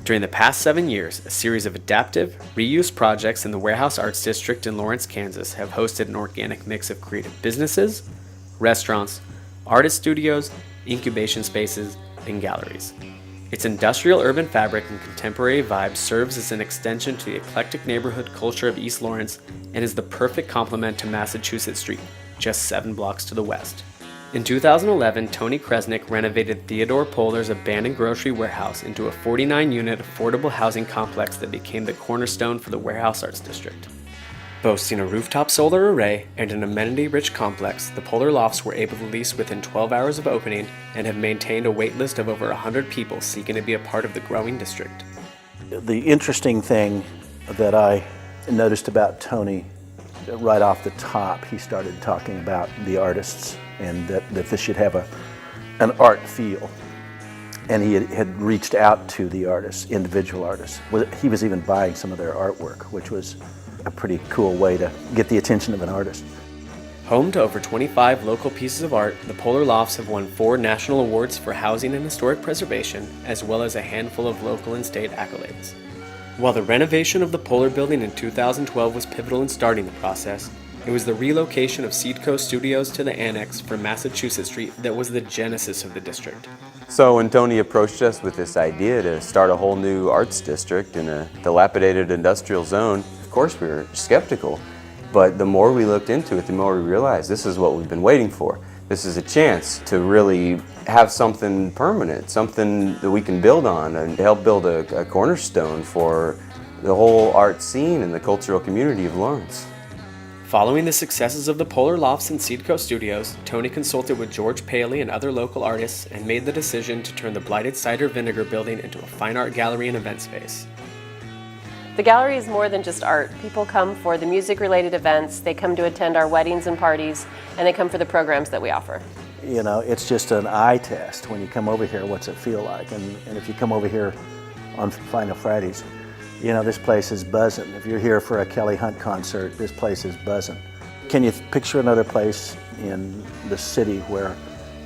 During the past 7 years, a series of adaptive, reuse projects in the Warehouse Arts District in Lawrence, Kansas have hosted an organic mix of creative businesses, restaurants, artist studios, incubation spaces, and galleries. Its industrial urban fabric and contemporary vibe serves as an extension to the eclectic neighborhood culture of East Lawrence and is the perfect complement to Massachusetts Street, just 7 blocks to the west. In 2011, Tony Krsnich renovated Theodore Poehler's abandoned grocery warehouse into a 49-unit affordable housing complex that became the cornerstone for the Warehouse Arts District. Boasting a rooftop solar array and an amenity-rich complex, the Poehler Lofts were able to lease within 12 hours of opening and have maintained a wait list of over 100 people seeking to be a part of the growing district. The interesting thing that I noticed about Tony, right off the top, he started talking about the artists and that this should have an art feel. And he had reached out to the artists, individual artists. He was even buying some of their artwork, which was a pretty cool way to get the attention of an artist. Home to over 25 local pieces of art, the Poehler Lofts have won 4 national awards for housing and historic preservation, as well as a handful of local and state accolades. While the renovation of the Poehler building in 2012 was pivotal in starting the process, it was the relocation of Cider Studios to the annex for Massachusetts Street that was the genesis of the district. So when Tony approached us with this idea to start a whole new arts district in a dilapidated industrial zone, of course we were skeptical, but the more we looked into it, the more we realized this is what we've been waiting for. This is a chance to really have something permanent, something that we can build on and help build a cornerstone for the whole art scene and the cultural community of Lawrence. Following the successes of the Poehler Lofts and Cider Studios, Tony consulted with George Paley and other local artists and made the decision to turn the blighted cider vinegar building into a fine art gallery and event space. The gallery is more than just art. People come for the music-related events, they come to attend our weddings and parties, and they come for the programs that we offer. You know, it's just an eye test when you come over here, what's it feel like? And if you come over here on Final Fridays, you know, this place is buzzing. If you're here for a Kelly Hunt concert, this place is buzzing. Can you picture another place in the city where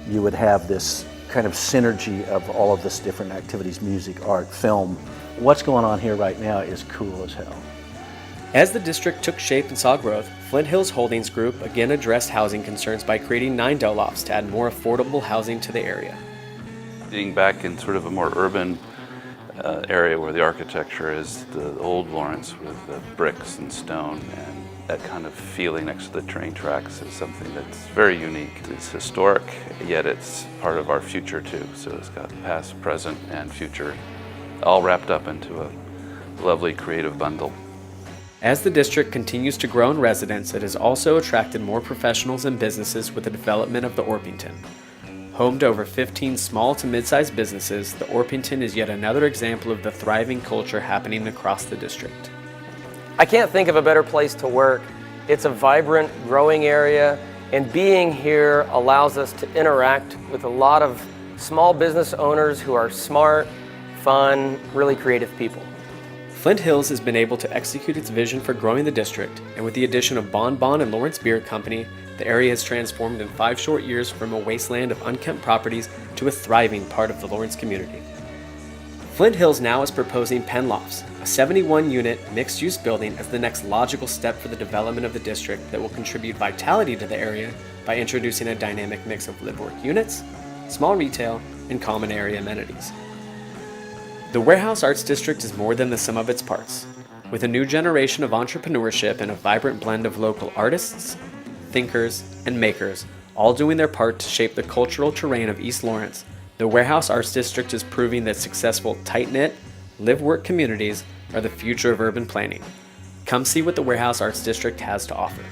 you would have this kind of synergy of all of this different activities, music, art, film? What's going on here right now is cool as hell. As the district took shape and saw growth, Flint Hills Holdings Group again addressed housing concerns by creating 9 Dell Lofts to add more affordable housing to the area. Being back in sort of a more urban area where the architecture is the old Lawrence with the bricks and stone, and that kind of feeling next to the train tracks is something that's very unique. It's historic, yet it's part of our future too. So it's got past, present, and future all wrapped up into a lovely creative bundle. As the district continues to grow in residents, it has also attracted more professionals and businesses with the development of the Orpington. Home to over 15 small to mid-sized businesses, the Orpington is yet another example of the thriving culture happening across the district. I can't think of a better place to work. It's a vibrant, growing area, and being here allows us to interact with a lot of small business owners who are smart, fun, really creative people. Flint Hills has been able to execute its vision for growing the district, and with the addition of Bon Bon and Lawrence Beer Company, the area has transformed in 5 short years from a wasteland of unkempt properties to a thriving part of the Lawrence community. Flint Hills now is proposing Penn Lofts, a 71-unit mixed-use building, as the next logical step for the development of the district that will contribute vitality to the area by introducing a dynamic mix of live-work units, small retail, and common area amenities. The Warehouse Arts District is more than the sum of its parts. With a new generation of entrepreneurship and a vibrant blend of local artists, thinkers, and makers, all doing their part to shape the cultural terrain of East Lawrence, the Warehouse Arts District is proving that successful, tight-knit, live-work communities are the future of urban planning. Come see what the Warehouse Arts District has to offer.